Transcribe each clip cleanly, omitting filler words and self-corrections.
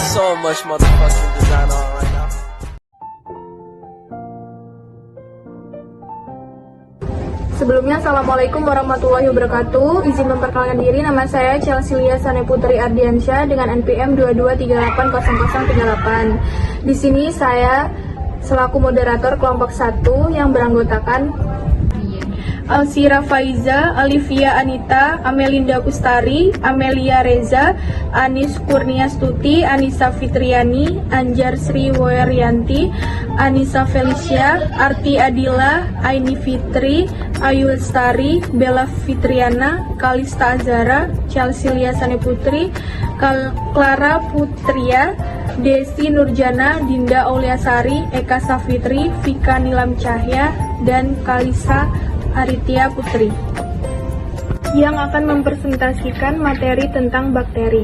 so much motherfucking design on right now. Sebelumnya, Assalamualaikum warahmatullahi wabarakatuh. Izin memperkenalkan diri, nama saya Chelsea Lia Sane Putri Ardiansyah dengan NPM 22380038. Di sini saya selaku moderator kelompok 1 yang beranggotakan Alsira Faiza, Alivia Anita, Amelinda Kustari, Amelia Reza, Anis Kurniastuti, Anissa Fitriani, Anjar Sri Woyaryanti, Anissa Felicia, Arti Adila, Aini Fitri, Ayu Lestari, Bella Fitriana, Kalista Azara, Chelsea Lia Sane Putri, Clara Putria, Desi Nurjana, Dinda Auliasari, Eka Safitri, Vika Nilam Cahya, dan Kalisa Aritia Putri yang akan mempresentasikan materi tentang bakteri.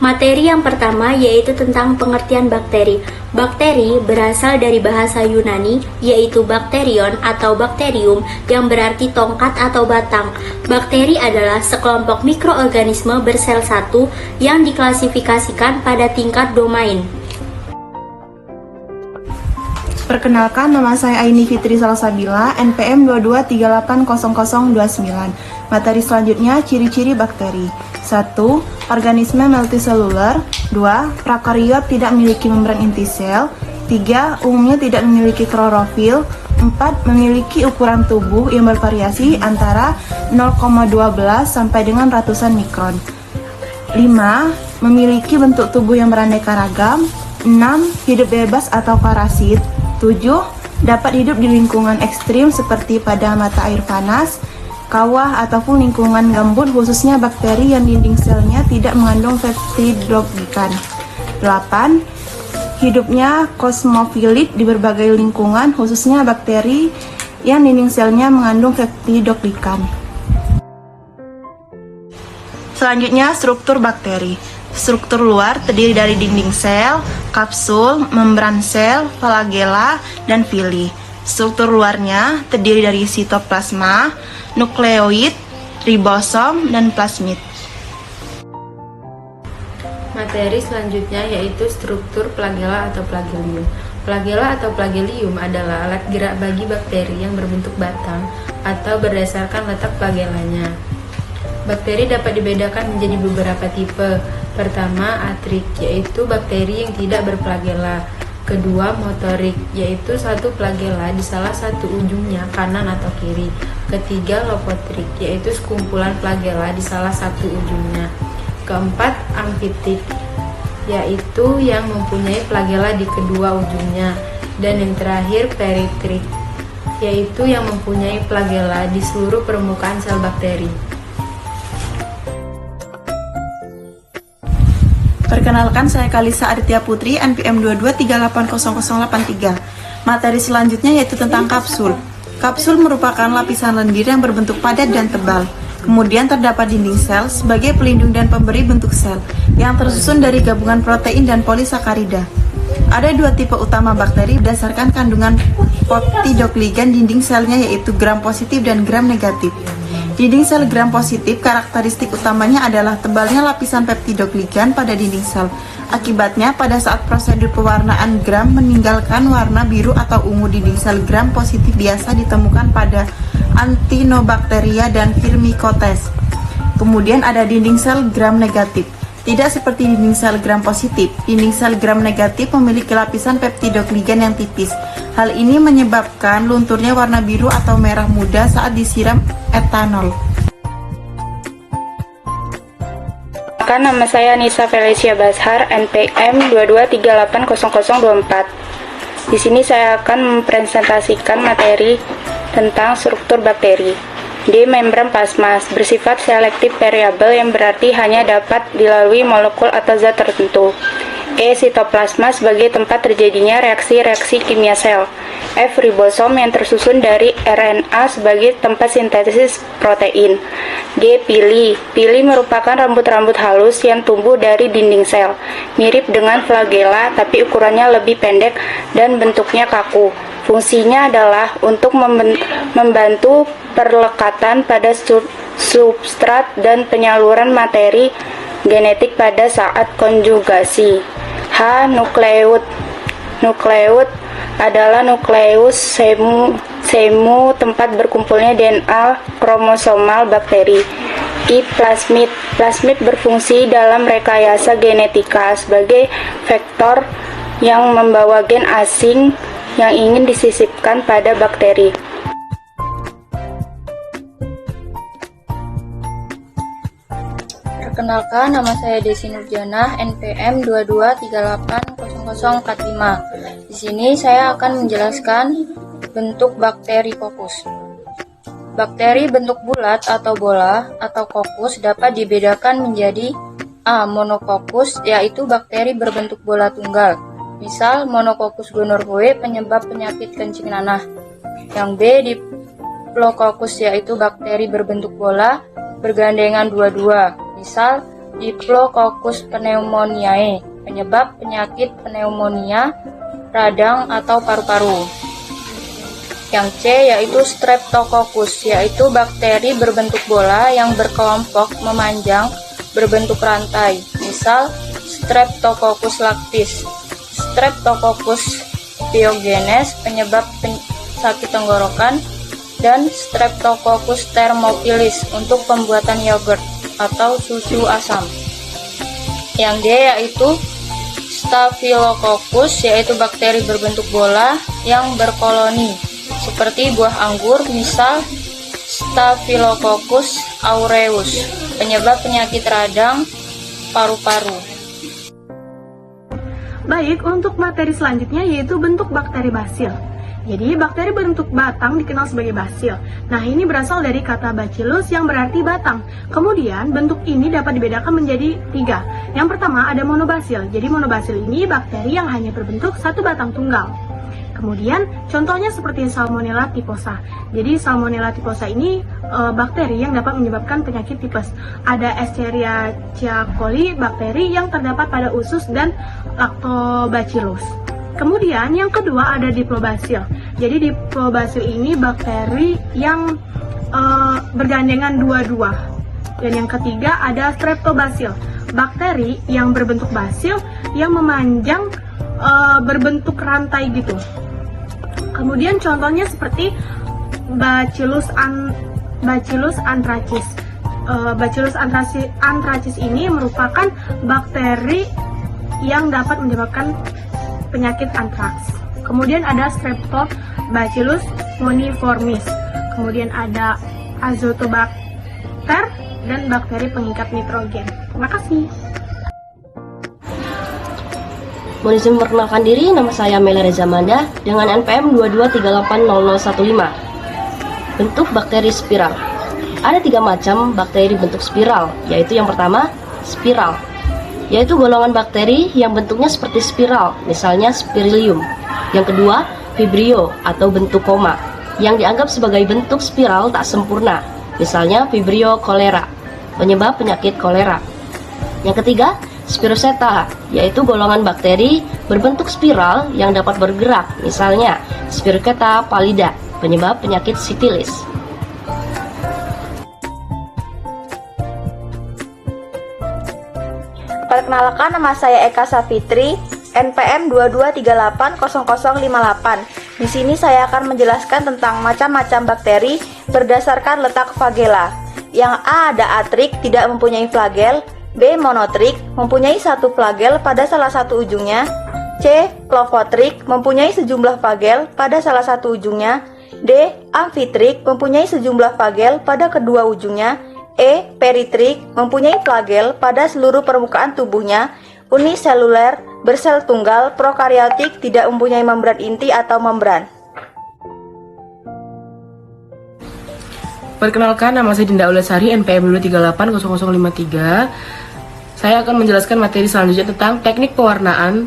Materi yang pertama yaitu tentang pengertian bakteri. Bakteri berasal dari bahasa Yunani yaitu bakterion atau bakterium yang berarti tongkat atau batang. Bakteri adalah sekelompok mikroorganisme bersel satu yang diklasifikasikan pada tingkat domain. Perkenalkan, nama saya Aini Fitri Salsabila, NPM 22380029. Materi selanjutnya, ciri-ciri bakteri. 1. Organisme multiselular. 2. Prakariot tidak memiliki membran inti sel. 3. Umumnya tidak memiliki klorofil. 4. Memiliki ukuran tubuh yang bervariasi antara 0,12 sampai dengan ratusan mikron. 5. Memiliki bentuk tubuh yang beraneka ragam. 6. Hidup bebas atau parasit. 7. Dapat hidup di lingkungan ekstrim seperti pada mata air panas, kawah, ataupun lingkungan gambut, khususnya bakteri yang dinding selnya tidak mengandung peptidoglikan. 8. Hidupnya kosmofilit di berbagai lingkungan, khususnya bakteri yang dinding selnya mengandung peptidoglikan. Selanjutnya, struktur bakteri. Struktur luar terdiri dari dinding sel, kapsul, membran sel, flagela, dan vili. Struktur luarnya terdiri dari sitoplasma, nukleoid, ribosom, dan plasmid. Materi selanjutnya yaitu struktur flagela atau flagelium. Flagela atau flagelium adalah alat gerak bagi bakteri yang berbentuk batang atau berdasarkan letak flagelanya. Bakteri dapat dibedakan menjadi beberapa tipe. Pertama, atrik, yaitu bakteri yang tidak berflagela. Kedua, motorik, yaitu satu flagela di salah satu ujungnya, kanan atau kiri. Ketiga, lopotrik, yaitu sekumpulan flagela di salah satu ujungnya. Keempat, amfitik, yaitu yang mempunyai flagela di kedua ujungnya. Dan yang terakhir, peritrik, yaitu yang mempunyai flagela di seluruh permukaan sel bakteri. Perkenalkan, saya Kalisa Aritia Putri, NPM 22380083. Materi selanjutnya yaitu tentang kapsul. Kapsul merupakan lapisan lendir yang berbentuk padat dan tebal. Kemudian terdapat dinding sel sebagai pelindung dan pemberi bentuk sel, yang tersusun dari gabungan protein dan polisakarida. Ada dua tipe utama bakteri berdasarkan kandungan peptidoglikan dinding selnya, yaitu gram positif dan gram negatif. Dinding sel gram positif, karakteristik utamanya adalah tebalnya lapisan peptidoglikan pada dinding sel. Akibatnya, pada saat prosedur pewarnaan gram meninggalkan warna biru atau ungu, dinding sel gram positif biasa ditemukan pada Actinobacteria dan Firmicutes. Kemudian ada dinding sel gram negatif. Tidak seperti dinding sel gram positif, dinding sel gram negatif memiliki lapisan peptidoglikan yang tipis. Hal ini menyebabkan lunturnya warna biru atau merah muda saat disiram etanol. Nama saya Nisa Felicia Bashar, NPM 22380024. Di sini saya akan mempresentasikan materi tentang struktur bakteri. D. Membran plasma bersifat selektif variabel yang berarti hanya dapat dilalui molekul atau zat tertentu. E. Sitoplasma sebagai tempat terjadinya reaksi-reaksi kimia sel. F. Ribosom yang tersusun dari RNA sebagai tempat sintesis protein. G. Pili. Pili merupakan rambut-rambut halus yang tumbuh dari dinding sel, mirip dengan flagela tapi ukurannya lebih pendek dan bentuknya kaku. Fungsinya adalah untuk membantu perlekatan pada substrat dan penyaluran materi genetik pada saat konjugasi. H. Nukleut. Nukleut adalah nukleus semu tempat berkumpulnya DNA kromosomal bakteri. I. Plasmid. Plasmid berfungsi dalam rekayasa genetika sebagai vektor yang membawa gen asing yang ingin disisipkan pada bakteri. Perkenalkan, nama saya Desi Nurjana, NPM 22380045. Di sini saya akan menjelaskan bentuk bakteri kokus. Bakteri bentuk bulat atau bola atau kokus dapat dibedakan menjadi A. Monokokus, yaitu bakteri berbentuk bola tunggal. Misal, Monococcus gonorrhoeae penyebab penyakit kencing nanah. Yang B. Diplococcus, yaitu bakteri berbentuk bola bergandengan dua-dua. Misal, Diplococcus pneumoniae, penyebab penyakit pneumonia, radang atau paru-paru. Yang C yaitu Streptococcus, yaitu bakteri berbentuk bola yang berkelompok memanjang berbentuk rantai. Misal, Streptococcus lactis, Streptococcus pyogenes, penyebab sakit tenggorokan, dan Streptococcus thermophilus untuk pembuatan yogurt atau susu asam. Yang D yaitu Staphylococcus, yaitu bakteri berbentuk bola yang berkoloni seperti buah anggur, misal Staphylococcus aureus, penyebab penyakit radang paru-paru. Baik, untuk materi selanjutnya yaitu bentuk bakteri basil. Jadi, bakteri berbentuk batang dikenal sebagai basil. Nah, ini berasal dari kata bacillus yang berarti batang. Kemudian, bentuk ini dapat dibedakan menjadi 3. Yang pertama, ada monobasil. Jadi, monobasil ini bakteri yang hanya berbentuk satu batang tunggal. Kemudian, contohnya seperti Salmonella typhosa. Jadi, Salmonella typhosa ini bakteri yang dapat menyebabkan penyakit tipes. Ada Escherichia coli, bakteri yang terdapat pada usus dan Lactobacillus. Kemudian yang kedua ada Diplobasil. Jadi Diplobasil ini bakteri yang bergandengan dua-dua. Dan yang ketiga ada Streptobasil, bakteri yang berbentuk basil yang memanjang berbentuk rantai gitu. Kemudian contohnya seperti Bacillus anthracis. Bacillus anthracis ini merupakan bakteri yang dapat menyebabkan penyakit antraks. Kemudian ada Streptobacillus moniformis. Kemudian ada Azotobacter dan bakteri pengikat nitrogen. Terima kasih. Mohon izin memperkenalkan diri, nama saya Mela Reza Manda dengan NPM 22380015. Bentuk bakteri spiral. Ada 3 macam bakteri bentuk spiral, yaitu yang pertama, spiral, yaitu golongan bakteri yang bentuknya seperti spiral, misalnya Spirilium. Yang kedua, Vibrio atau bentuk koma, yang dianggap sebagai bentuk spiral tak sempurna, misalnya Vibrio cholera, penyebab penyakit kolera. Yang ketiga, Spiroseta, yaitu golongan bakteri berbentuk spiral yang dapat bergerak, misalnya Spirocheta pallida, penyebab penyakit sifilis. Perkenalkan, nama saya Eka Safitri, NPM 22380058. Di sini saya akan menjelaskan tentang macam-macam bakteri berdasarkan letak flagela. Yang A ada atrik, tidak mempunyai flagel. B monotrik, mempunyai satu flagel pada salah satu ujungnya. C clovotrik, mempunyai sejumlah flagel pada salah satu ujungnya. D amfitrik, mempunyai sejumlah flagel pada kedua ujungnya. E peritrik, mempunyai flagel pada seluruh permukaan tubuhnya. Uniseluler, bersel tunggal, prokaryotik, tidak mempunyai membran inti atau membran. Perkenalkan, nama saya Dinda Aulasari, NPM 2380053. Saya akan menjelaskan materi selanjutnya tentang teknik pewarnaan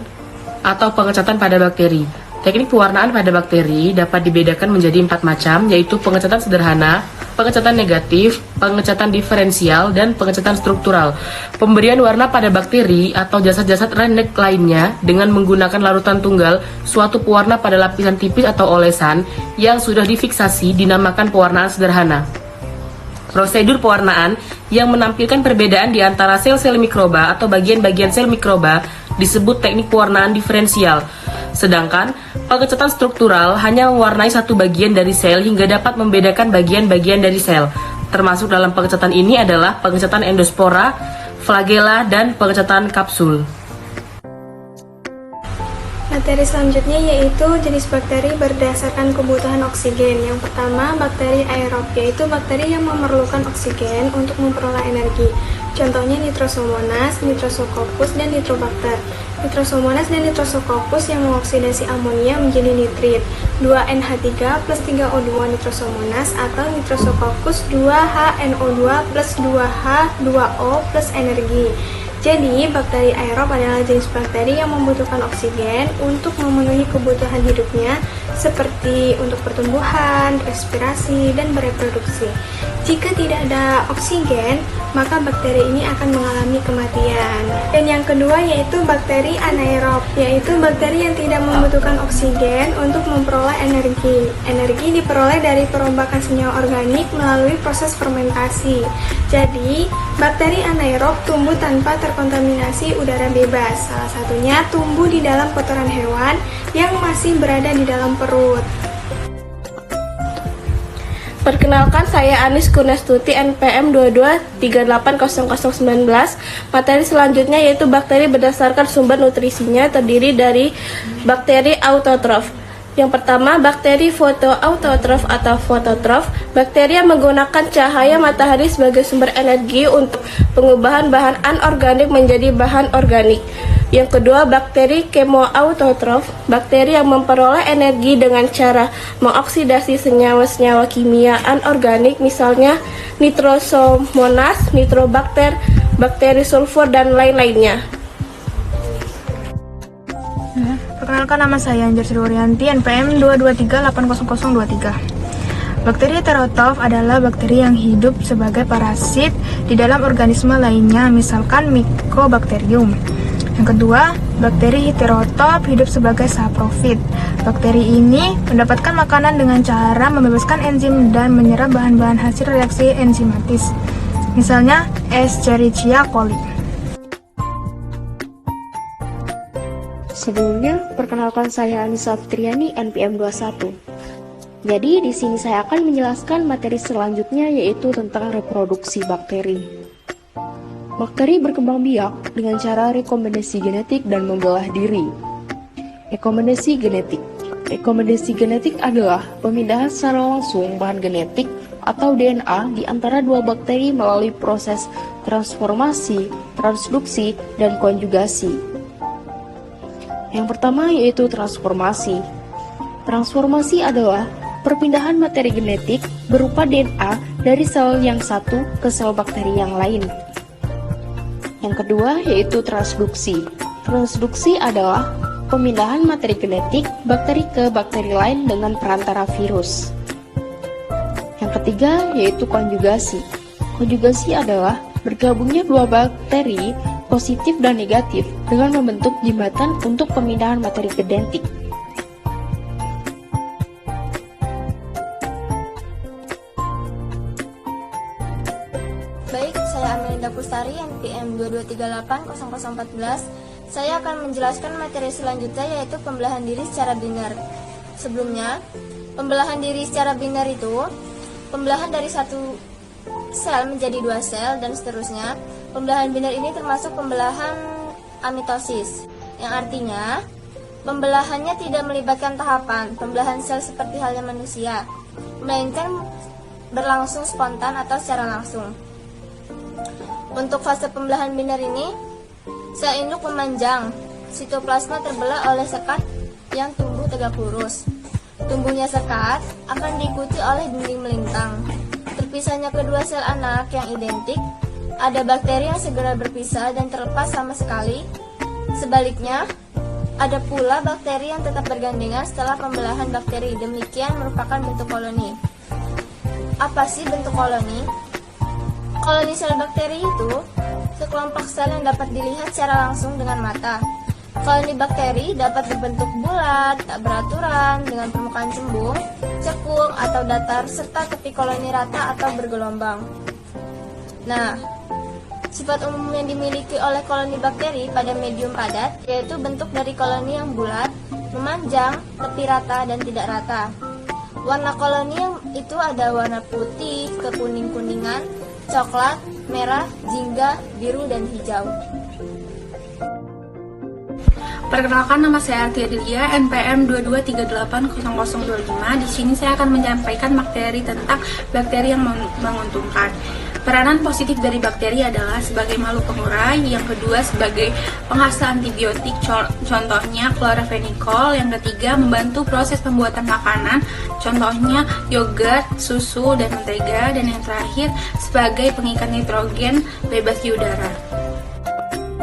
atau pengecatan pada bakteri. Teknik pewarnaan pada bakteri dapat dibedakan menjadi 4 macam, yaitu pengecatan sederhana, pengecatan negatif, pengecatan diferensial, dan pengecatan struktural. Pemberian warna pada bakteri atau jasad-jasad rendek lainnya dengan menggunakan larutan tunggal, suatu pewarna pada lapisan tipis atau olesan yang sudah difiksasi dinamakan pewarnaan sederhana. Prosedur pewarnaan yang menampilkan perbedaan di antara sel-sel mikroba atau bagian-bagian sel mikroba disebut teknik pewarnaan diferensial. Sedangkan pengecatan struktural hanya mewarnai satu bagian dari sel hingga dapat membedakan bagian-bagian dari sel. Termasuk dalam pengecatan ini adalah pengecatan endospora, flagela, dan pengecatan kapsul. Materi selanjutnya yaitu jenis bakteri berdasarkan kebutuhan oksigen. Yang pertama, bakteri aerob, yaitu bakteri yang memerlukan oksigen untuk memperoleh energi. Contohnya Nitrosomonas, Nitrosococcus, dan Nitrobacter. Nitrosomonas dan Nitrosococcus yang mengoksidasi amonia menjadi nitrit 2NH3 plus 3O2 nitrosomonas atau Nitrosococcus 2HNO2 plus 2H2O plus energi. Jadi, bakteri aerob adalah jenis bakteri yang membutuhkan oksigen untuk memenuhi kebutuhan hidupnya seperti untuk pertumbuhan, respirasi, dan bereproduksi. Jika tidak ada oksigen, maka bakteri ini akan mengalami kematian. Dan yang kedua yaitu bakteri anaerob, yaitu bakteri yang tidak membutuhkan oksigen untuk memperoleh energi. Energi diperoleh dari perombakan senyawa organik melalui proses fermentasi. Jadi, bakteri anaerob tumbuh tanpa terkontaminasi udara bebas. Salah satunya tumbuh di dalam kotoran hewan yang masih berada di dalam perut. Perkenalkan, saya Anis Kurniastuti, NPM 22380019. Materi selanjutnya yaitu bakteri berdasarkan sumber nutrisinya terdiri dari bakteri autotrof. Yang pertama, bakteri fotoautotrof atau fototrof, bakteri yang menggunakan cahaya matahari sebagai sumber energi untuk pengubahan bahan anorganik menjadi bahan organik. Yang kedua, bakteri kemoautotrof, bakteri yang memperoleh energi dengan cara mengoksidasi senyawa-senyawa kimia anorganik, misalnya Nitrosomonas, Nitrobacter, bakteri sulfur, dan lain-lainnya. Perkenalkan, nama saya Anjar Sriwaryanti, NPM 223800023. Bakteri heterotrof adalah bakteri yang hidup sebagai parasit di dalam organisme lainnya, misalkan Mycobacterium. Yang kedua, bakteri heterotop hidup sebagai saprofit. Bakteri ini mendapatkan makanan dengan cara membebaskan enzim dan menyerap bahan-bahan hasil reaksi enzimatis, misalnya Escherichia coli. Sebelumnya, perkenalkan saya Anissa Fitriani, NPM 21. Jadi, di sini saya akan menjelaskan materi selanjutnya yaitu tentang reproduksi bakteri. Bakteri berkembang biak dengan cara rekomendasi genetik dan membelah diri. Rekomendasi genetik. Rekomendasi genetik adalah pemindahan secara langsung bahan genetik atau DNA di antara dua bakteri melalui proses transformasi, transduksi, dan konjugasi. Yang pertama yaitu transformasi. Transformasi adalah perpindahan materi genetik berupa DNA dari sel yang satu ke sel bakteri yang lain. Yang kedua yaitu transduksi. Transduksi adalah pemindahan materi genetik bakteri ke bakteri lain dengan perantara virus. Yang ketiga yaitu konjugasi. Konjugasi adalah bergabungnya dua bakteri positif dan negatif dengan membentuk jembatan untuk pemindahan materi genetik. Baik, saya Amelinda Pustari, NPM 22380014. Saya akan menjelaskan materi selanjutnya yaitu pembelahan diri secara biner. Sebelumnya, pembelahan diri secara biner itu pembelahan dari satu sel menjadi dua sel dan seterusnya. Pembelahan biner ini termasuk pembelahan amitosis, yang artinya pembelahannya tidak melibatkan tahapan pembelahan sel seperti halnya manusia, melainkan berlangsung spontan atau secara langsung. Untuk fase pembelahan biner ini, sel induk memanjang, sitoplasma terbelah oleh sekat yang tumbuh tegak lurus. Tumbuhnya sekat akan diikuti oleh dinding melintang. Terpisahnya kedua sel anak yang identik, ada bakteri yang segera berpisah dan terlepas sama sekali. Sebaliknya, ada pula bakteri yang tetap bergandengan setelah pembelahan bakteri. Demikian merupakan bentuk koloni. Apa sih bentuk koloni? Koloni sel bakteri itu sekelompok sel yang dapat dilihat secara langsung dengan mata. Koloni bakteri dapat berbentuk bulat, tak beraturan, dengan permukaan cembung, cekung atau datar, serta tepi koloni rata atau bergelombang. Nah, sifat umum yang dimiliki oleh koloni bakteri pada medium padat yaitu bentuk dari koloni yang bulat, memanjang, tepi rata, dan tidak rata. Warna koloni yang itu ada warna putih, kekuning-kuningan, coklat, merah, jingga, biru, dan hijau. Perkenalkan, nama saya Artia Delia, NPM 22380025. Di sini saya akan menyampaikan materi tentang bakteri yang menguntungkan. Peranan positif dari bakteri adalah sebagai makhluk pengurai, yang kedua sebagai penghasil antibiotik, contohnya klorophenicol, yang ketiga membantu proses pembuatan makanan, contohnya yogurt, susu, dan mentega, dan yang terakhir sebagai pengikat nitrogen bebas di udara.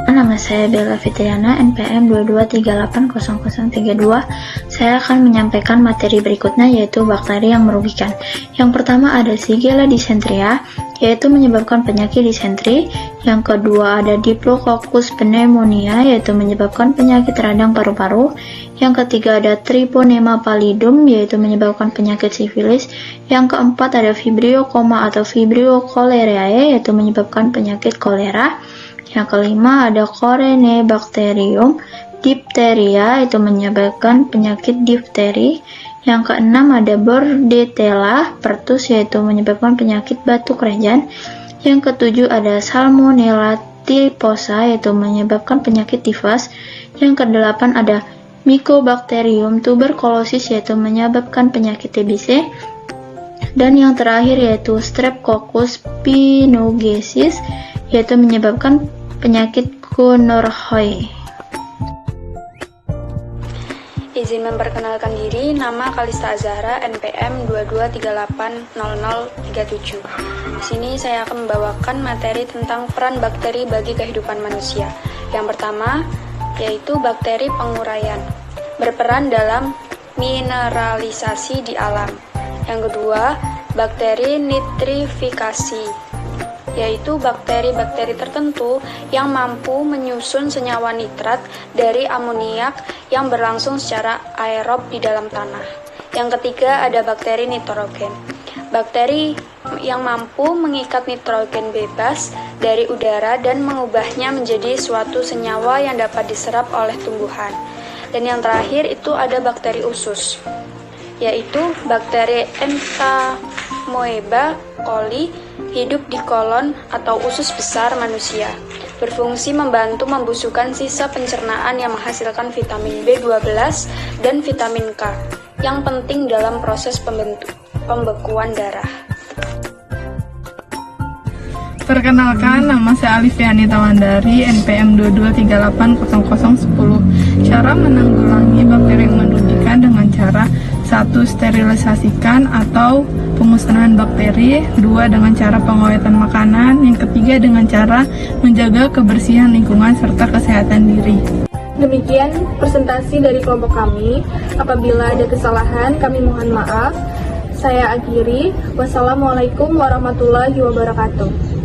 Nama saya Bella Fitriana, NPM 22380032. Saya akan menyampaikan materi berikutnya, yaitu bakteri yang merugikan. Yang pertama ada Shigella dysenteria, yaitu menyebabkan penyakit disentri. Yang kedua ada Diplococcus pneumonia, yaitu menyebabkan penyakit radang paru-paru. Yang ketiga ada Treponema pallidum, yaitu menyebabkan penyakit sifilis. Yang keempat ada Vibrio coma atau Vibrio cholerae, yaitu menyebabkan penyakit kolera. Yang kelima ada Corynebacterium diphtheria, itu menyebabkan penyakit difteri. Yang keenam ada Bordetella pertus, yaitu menyebabkan penyakit batuk rejan. Yang ketujuh ada Salmonella typhosa, yaitu menyebabkan penyakit tifus. Yang kedelapan ada Mycobacterium tuberculosis, yaitu menyebabkan penyakit TBC. Dan yang terakhir yaitu Streptococcus pyogenes, yaitu menyebabkan penyakit Gunnarhoi. Izin memperkenalkan diri, nama Kalista Azahra, NPM 22380037. Di sini saya akan membawakan materi tentang peran bakteri bagi kehidupan manusia. Yang pertama, yaitu bakteri penguraian, berperan dalam mineralisasi di alam. Yang kedua, bakteri nitrifikasi, yaitu bakteri-bakteri tertentu yang mampu menyusun senyawa nitrat dari amoniak yang berlangsung secara aerob di dalam tanah. Yang ketiga ada bakteri nitrogen, bakteri yang mampu mengikat nitrogen bebas dari udara dan mengubahnya menjadi suatu senyawa yang dapat diserap oleh tumbuhan. Dan yang terakhir itu ada bakteri usus, yaitu bakteri Entamoeba coli, hidup di kolon atau usus besar manusia, berfungsi membantu membusukkan sisa pencernaan yang menghasilkan vitamin B12 dan vitamin K yang penting dalam proses pembekuan darah. Perkenalkan, nama saya Alifiani Tawandari, NPM 22380010. Cara menanggulangi bakteri yang merugikan dengan cara 1. Sterilisasikan atau pemusnahan bakteri. 2. Dengan cara pengawetan makanan. Yang ketiga dengan cara menjaga kebersihan lingkungan serta kesehatan diri. Demikian presentasi dari kelompok kami. Apabila ada kesalahan, kami mohon maaf. Saya akhiri. Wassalamualaikum warahmatullahi wabarakatuh.